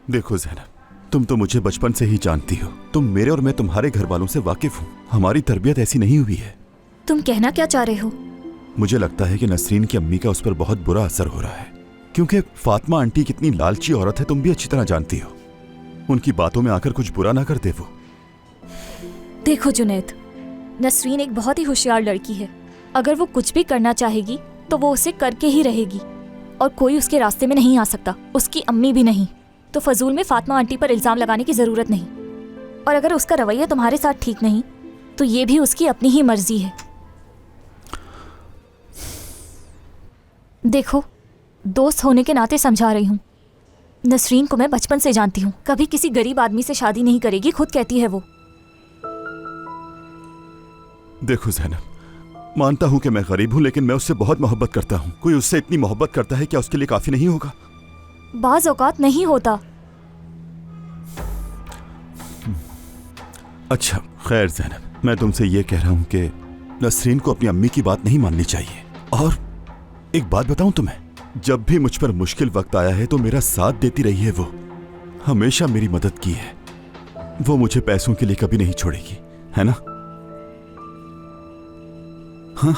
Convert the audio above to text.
देखो ज़ैनब, तुम तो मुझे बचपन से ही जानती हो। तुम मेरे और मैं तुम्हारे घर वालों से वाकिफ हूँ। हमारी तरबियत ऐसी नहीं हुई है। तुम कहना क्या चाह रहे हो? मुझे लगता है कि नसरीन की अम्मी का उस पर बहुत बुरा असर हो रहा है, क्योंकि फातिमा आंटी कितनी लालची औरत है, तुम भी अच्छी तरह जानती हो। उनकी बातों में आकर कुछ बुरा ना कर दे वो। देखो जुनैद, नसरीन एक बहुत ही होशियार लड़की है। अगर वो कुछ भी करना चाहेगी तो वो उसे करके ही रहेगी और कोई उसके रास्ते में नहीं आ सकता, उसकी अम्मी भी नहीं। तो फजूल में फातिमा आंटी पर इल्ज़ाम लगाने की ज़रूरत नहीं। और अगर उसका रवैया तुम्हारे साथ ठीक नहीं तो ये भी उसकी अपनी ही मर्जी है। देखो, दोस्त होने के नाते समझा रही हूँ। नसरीन को मैं बचपन से जानती हूँ, कभी किसी गरीब आदमी से शादी नहीं करेगी, खुद कहती है वो। देखो ज़ैनब, मानता हूं कि मैं गरीब हूं, लेकिन मैं उससे बहुत मोहब्बत करता हूं। कोई उससे इतनी मोहब्बत करता है, क्या उसके लिए काफी नहीं होगा? बाज़ औक़ात नहीं होता। अच्छा खैर ज़ैनब, मैं तुमसे ये कह रहा हूं कि नसरीन को अपनी अम्मी की बात नहीं माननी चाहिए। और एक बात बताऊं तुम्हें, जब भी मुझ पर मुश्किल वक्त आया है तो मेरा साथ देती रही है वो। हमेशा मेरी मदद की है। वो मुझे पैसों के लिए कभी नहीं छोड़ेगी, है ना? हाँ।